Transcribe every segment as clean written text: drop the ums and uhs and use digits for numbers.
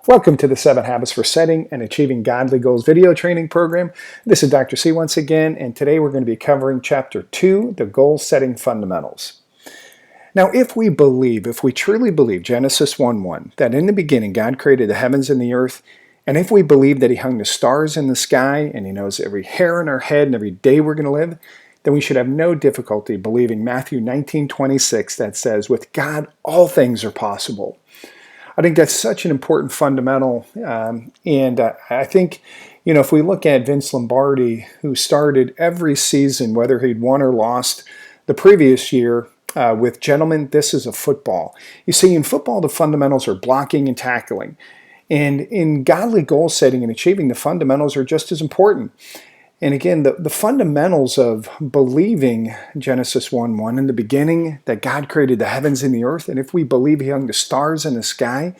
Welcome to the 7 Habits for Setting and Achieving Godly Goals video training program. This is Dr. C once again, and today we're going to be covering Chapter 2, the Goal Setting Fundamentals. Now, if we truly believe, Genesis 1:1, that in the beginning God created the heavens and the earth, and if we believe that He hung the stars in the sky and He knows every hair on our head and every day we're going to live, then we should have no difficulty believing Matthew 19:26 that says, with God all things are possible. I think that's such an important fundamental, and I think, if we look at Vince Lombardi, who started every season, whether he'd won or lost the previous year, with gentlemen, this is a football. You see, in football, the fundamentals are blocking and tackling. And in godly goal setting and achieving, the fundamentals are just as important. And again, the fundamentals of believing Genesis 1:1 in the beginning that God created the heavens and the earth, and if we believe He hung the stars in the sky,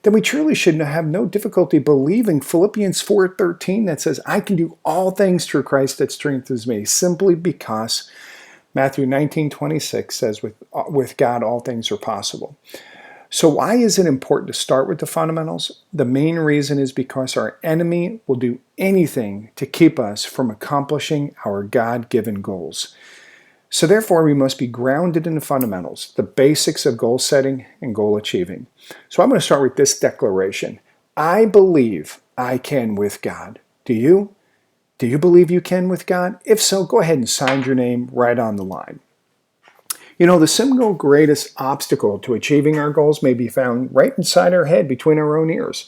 then we truly should have no difficulty believing Philippians 4:13 that says, I can do all things through Christ that strengthens me, simply because Matthew 19:26 says, with God all things are possible. So why is it important to start with the fundamentals? The main reason is because our enemy will do anything to keep us from accomplishing our God-given goals. So therefore, we must be grounded in the fundamentals, the basics of goal setting and goal achieving. So I'm going to start with this declaration. I believe I can with God. Do you? Do you believe you can with God? If so, go ahead and sign your name right on the line. The single greatest obstacle to achieving our goals may be found right inside our head, between our own ears.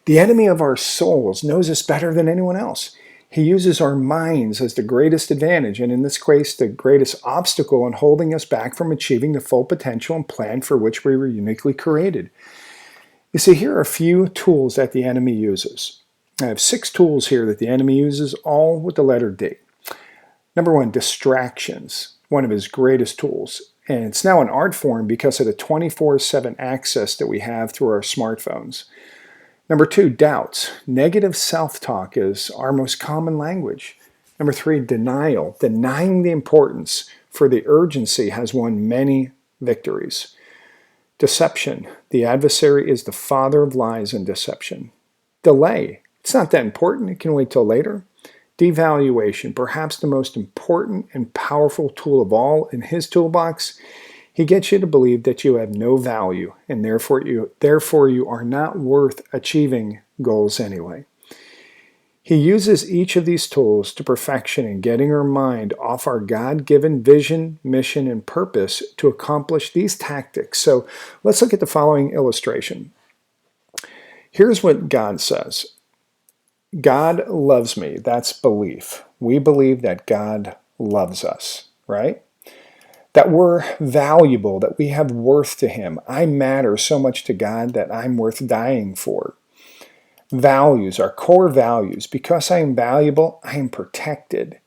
The enemy of our souls knows us better than anyone else. He uses our minds as the greatest advantage, and in this case, the greatest obstacle in holding us back from achieving the full potential and plan for which we were uniquely created. You see, here are a few tools that the enemy uses. I have 6 tools here that the enemy uses, all with the letter D. Number 1, distractions. One of his greatest tools. And it's now an art form because of the 24/7 access that we have through our smartphones. Number 2, doubts. Negative self-talk is our most common language. Number 3, denial. Denying the importance for the urgency has won many victories. Deception. The adversary is the father of lies and deception. Delay. It's not that important. It can wait till later. Devaluation, perhaps the most important and powerful tool of all in his toolbox. He gets you to believe that you have no value, and therefore you are not worth achieving goals anyway. He uses each of these tools to perfection in getting our mind off our God-given vision, mission, and purpose to accomplish these tactics. So let's look at the following illustration. Here's what God says. God loves me. That's belief. We believe that God loves us, right? That we're valuable, that we have worth to Him. I matter so much to God that I'm worth dying for. Values, our core values. Because I am valuable, I am protected.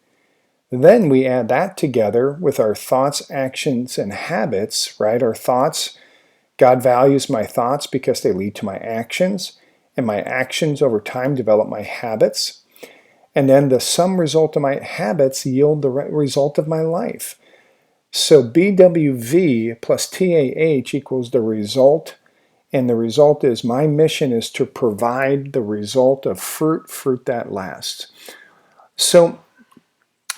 Then we add that together with our thoughts, actions, and habits, right? Our thoughts, God values my thoughts because they lead to my actions. And my actions over time develop my habits. And then the sum result of my habits yield the result of my life. So BWV plus TAH equals the result. And the result is my mission is to provide the result of fruit that lasts. So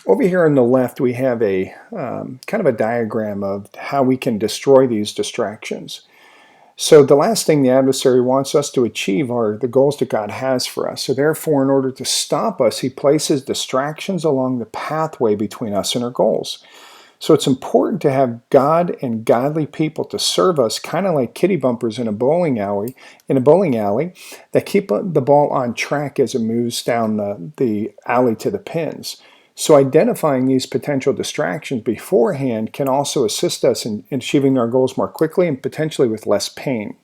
over here on the left, we have a kind of a diagram of how we can destroy these distractions. So the last thing the adversary wants us to achieve are the goals that God has for us. So therefore, in order to stop us, he places distractions along the pathway between us and our goals. So it's important to have God and godly people to serve us, kind of like kitty bumpers in a bowling alley, that keep the ball on track as it moves down the alley to the pins. So identifying these potential distractions beforehand can also assist us in achieving our goals more quickly and potentially with less pain.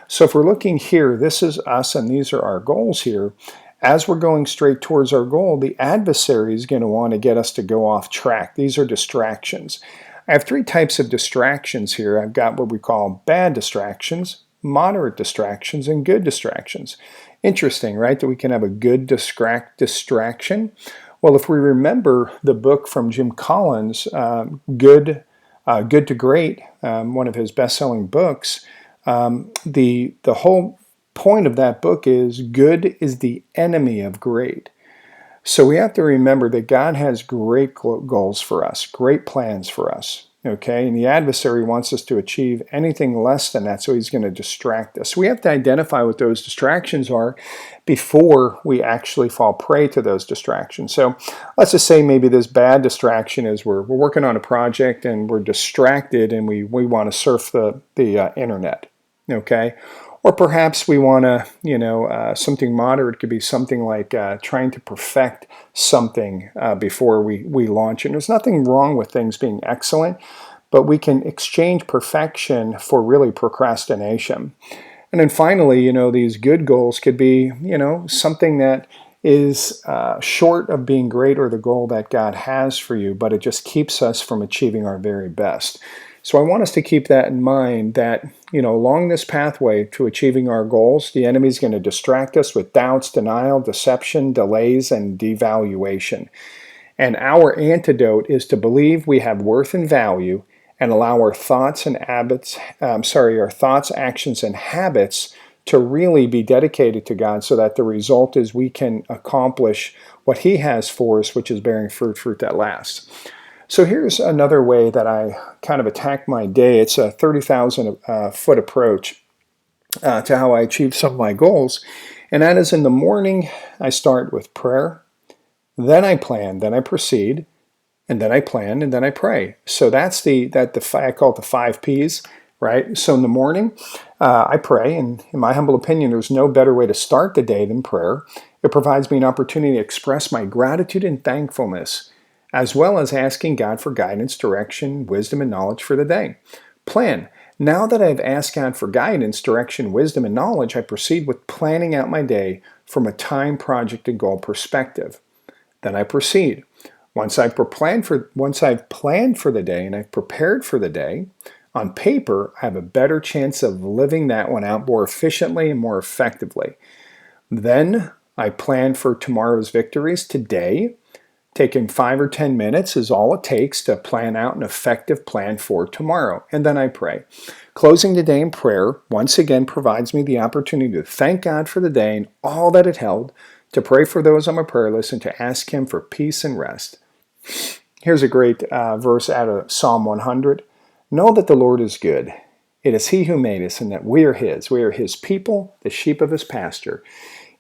So if we're looking here, this is us and these are our goals here. As we're going straight towards our goal, the adversary is going to want to get us to go off track. These are distractions. I have 3 types of distractions here. I've got what we call bad distractions, moderate distractions, and good distractions. Interesting, right, that we can have a good distraction. Well, if we remember the book from Jim Collins, Good to Great, one of his best-selling books, the whole point of that book is good is the enemy of great. So we have to remember that God has great goals for us, great plans for us, okay? And the adversary wants us to achieve anything less than that, so he's going to distract us. We have to identify what those distractions are before we actually fall prey to those distractions. So let's just say maybe this bad distraction is we're working on a project and we're distracted and we want to surf the internet, okay? Or perhaps we want to, something moderate could be something like trying to perfect something before we launch it. And there's nothing wrong with things being excellent, but we can exchange perfection for really procrastination. And then finally, these good goals could be, something that is short of being great or the goal that God has for you, but it just keeps us from achieving our very best. So I want us to keep that in mind that, along this pathway to achieving our goals, the enemy is going to distract us with doubts, denial, deception, delays, and devaluation. And our antidote is to believe we have worth and value and allow our thoughts, actions, and habits to really be dedicated to God so that the result is we can accomplish what He has for us, which is bearing fruit that lasts. So here's another way that I kind of attack my day. It's a 30,000 foot approach to how I achieve some of my goals. And that is in the morning, I start with prayer, then I plan, then I proceed, and then I plan, and then I pray. So that's I call it the 5 Ps, right? So in the morning, I pray, and in my humble opinion, there's no better way to start the day than prayer. It provides me an opportunity to express my gratitude and thankfulness, as well as asking God for guidance, direction, wisdom, and knowledge for the day. Plan. Now that I've asked God for guidance, direction, wisdom, and knowledge, I proceed with planning out my day from a time, project, and goal perspective. Then I proceed. Once I've planned for the day and I've prepared for the day, on paper, I have a better chance of living that one out more efficiently and more effectively. Then I plan for tomorrow's victories today. Taking 5 or 10 minutes is all it takes to plan out an effective plan for tomorrow. And then I pray. Closing the day in prayer once again provides me the opportunity to thank God for the day and all that it held, to pray for those on my prayer list, and to ask Him for peace and rest. Here's a great verse out of Psalm 100. Know that the Lord is good. It is He who made us, and that we are His. We are His people, the sheep of His pasture.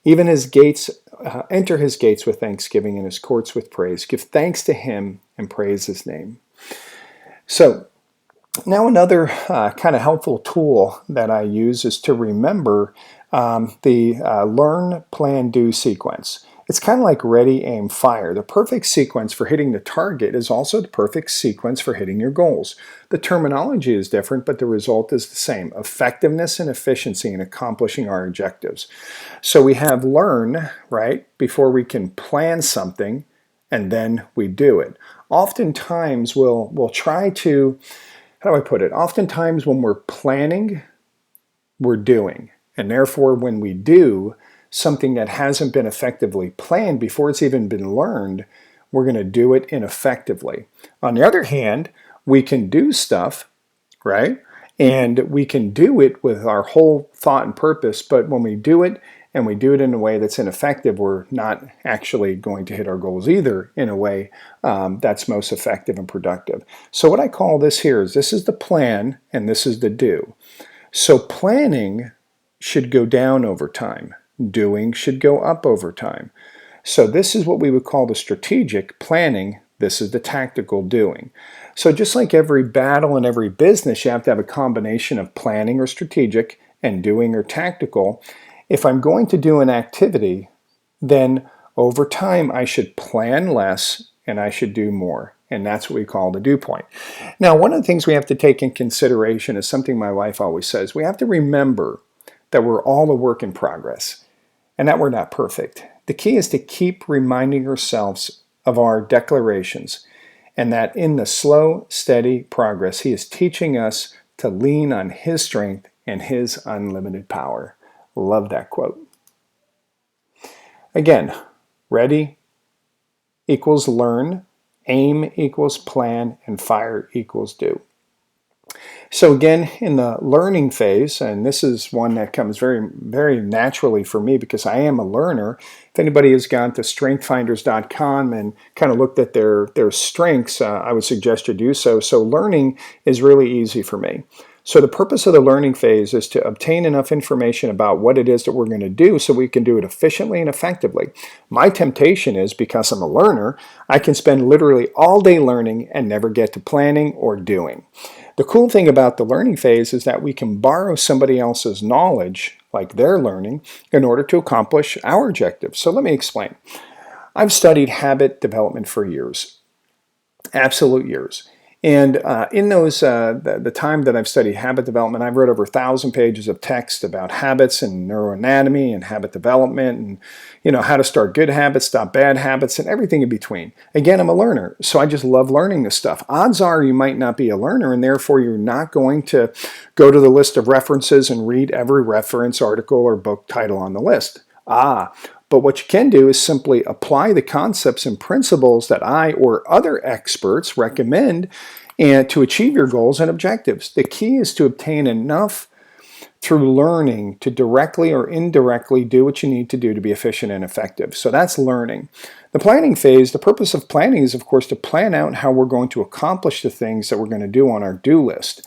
Even His gates, enter His gates with thanksgiving and His courts with praise. Give thanks to Him and praise His name. So now another kind of helpful tool that I use is to remember the learn, plan, do sequence. It's kind of like ready, aim, fire. The perfect sequence for hitting the target is also the perfect sequence for hitting your goals. The terminology is different, but the result is the same: effectiveness and efficiency in accomplishing our objectives. So we have learn, right, before we can plan something, and then we do it. Oftentimes we'll try to, how do I put it? Oftentimes when we're planning, we're doing. And therefore, when we do something that hasn't been effectively planned before it's even been learned, we're going to do it ineffectively. On the other hand, we can do stuff, right? And we can do it with our whole thought and purpose, but when we do it and we do it in a way that's ineffective, we're not actually going to hit our goals either in a way that's most effective and productive. So what I call this here is this is the plan and this is the do. So planning should go down over time. Doing should go up over time. So this is what we would call the strategic planning. This is the tactical doing. So just like every battle and every business, you have to have a combination of planning or strategic and doing or tactical. If I'm going to do an activity, then over time I should plan less and I should do more. And that's what we call the dew point. Now, one of the things we have to take in consideration is something my wife always says. We have to remember that we're all a work in progress and that we're not perfect. The key is to keep reminding ourselves of our declarations and that in the slow, steady progress, He is teaching us to lean on His strength and His unlimited power. Love that quote. Again, ready equals learn, aim equals plan, and fire equals do. So again, in the learning phase, and this is one that comes very, very naturally for me because I am a learner. If anybody has gone to strengthfinders.com and kind of looked at their strengths, I would suggest you do so. So learning is really easy for me. So the purpose of the learning phase is to obtain enough information about what it is that we're going to do so we can do it efficiently and effectively. My temptation is, because I'm a learner, I can spend literally all day learning and never get to planning or doing. The cool thing about the learning phase is that we can borrow somebody else's knowledge, like their learning, in order to accomplish our objectives. So let me explain. I've studied habit development for years, absolute years. And in those, the time that I've studied habit development, I've read over 1,000 pages of text about habits and neuroanatomy and habit development and, how to start good habits, stop bad habits, and everything in between. Again, I'm a learner, so I just love learning this stuff. Odds are you might not be a learner, and therefore you're not going to go to the list of references and read every reference, article, or book title on the list. But what you can do is simply apply the concepts and principles that I or other experts recommend and to achieve your goals and objectives. The key is to obtain enough through learning to directly or indirectly do what you need to do to be efficient and effective. So that's learning. The planning phase, the purpose of planning is, of course, to plan out how we're going to accomplish the things that we're going to do on our do list.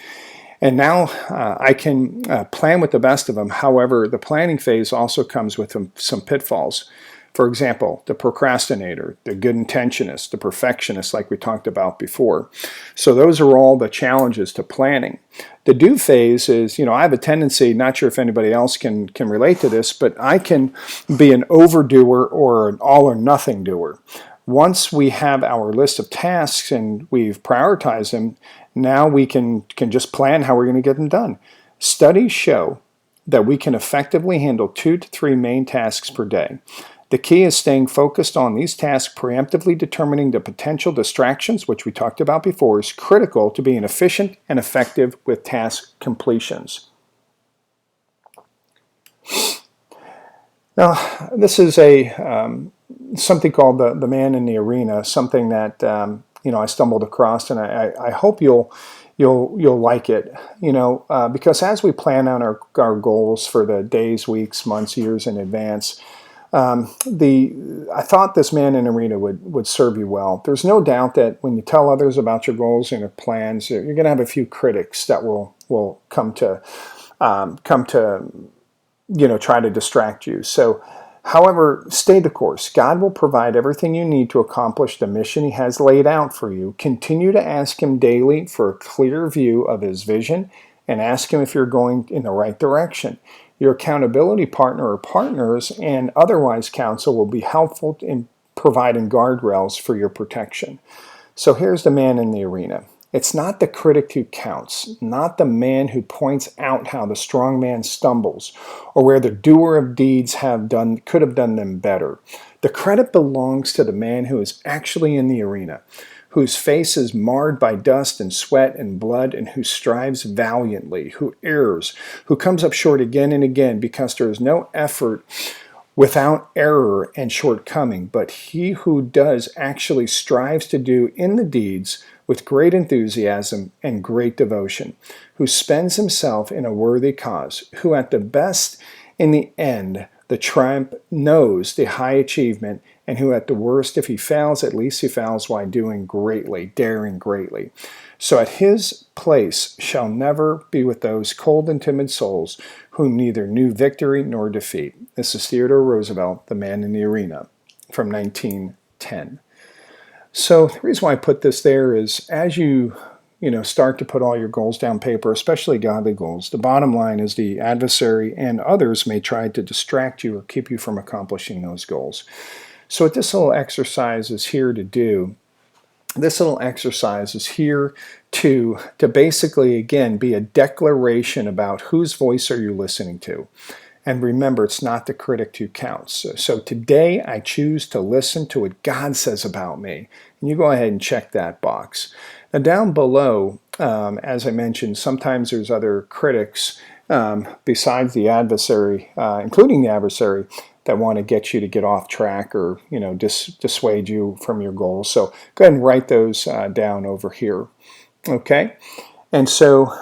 And now I can plan with the best of them. However, the planning phase also comes with some pitfalls. For example, the procrastinator, the good intentionist, the perfectionist, like we talked about before. So those are all the challenges to planning. The do phase is, I have a tendency, not sure if anybody else can relate to this, but I can be an overdoer or an all or nothing doer. Once we have our list of tasks and we've prioritized them, now we can just plan how we're going to get them done. Studies show that we can effectively handle 2 to 3 main tasks per day. The key is staying focused on these tasks, preemptively determining the potential distractions, which we talked about before, is critical to being efficient and effective with task completions. Now, this is something called the man in the arena, something that I stumbled across, and I hope you'll like it. Because as we plan out our goals for the days, weeks, months, years in advance, I thought this man in the arena would serve you well. There's no doubt that when you tell others about your goals and your plans, you're going to have a few critics that will come to try to distract you. So, however, stay the course. God will provide everything you need to accomplish the mission He has laid out for you. Continue to ask Him daily for a clear view of His vision and ask Him if you're going in the right direction. Your accountability partner or partners and otherwise counsel will be helpful in providing guardrails for your protection. So here's the man in the arena. It's not the critic who counts, not the man who points out how the strong man stumbles or where the doer of deeds could have done them better. The credit belongs to the man who is actually in the arena, whose face is marred by dust and sweat and blood, and who strives valiantly, who errs, who comes up short again and again, because there is no effort without error and shortcoming, but he who does actually strives to do in the deeds with great enthusiasm and great devotion, who spends himself in a worthy cause, who at the best in the end the triumph knows the high achievement, and who at the worst, if he fails, at least he fails while doing greatly, daring greatly. So at his place shall never be with those cold and timid souls who neither knew victory nor defeat. This is Theodore Roosevelt, The Man in the Arena, from 1910. So the reason why I put this there is as you start to put all your goals down paper, especially godly goals, the bottom line is the adversary and others may try to distract you or keep you from accomplishing those goals. So what this little exercise is here to do, this little exercise is here to basically, again, be a declaration about whose voice are you listening to. And remember, it's not the critic who counts. So today I choose to listen to what God says about me. And you go ahead and check that box. Now down below, as I mentioned, sometimes there's other critics besides the adversary, including the adversary, that want to get you to get off track or dissuade you from your goals. So go ahead and write those down over here. Okay. And so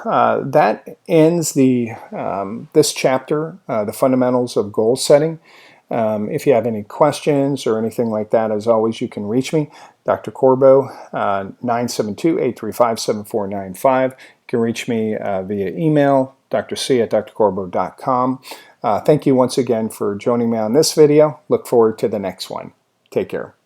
that ends this chapter, the fundamentals of goal setting. If you have any questions or anything like that, as always, you can reach me, Dr. Corbo, 972-835-7495. You can reach me via email, drc@drcorbo.com. Thank you once again for joining me on this video. Look forward to the next one. Take care.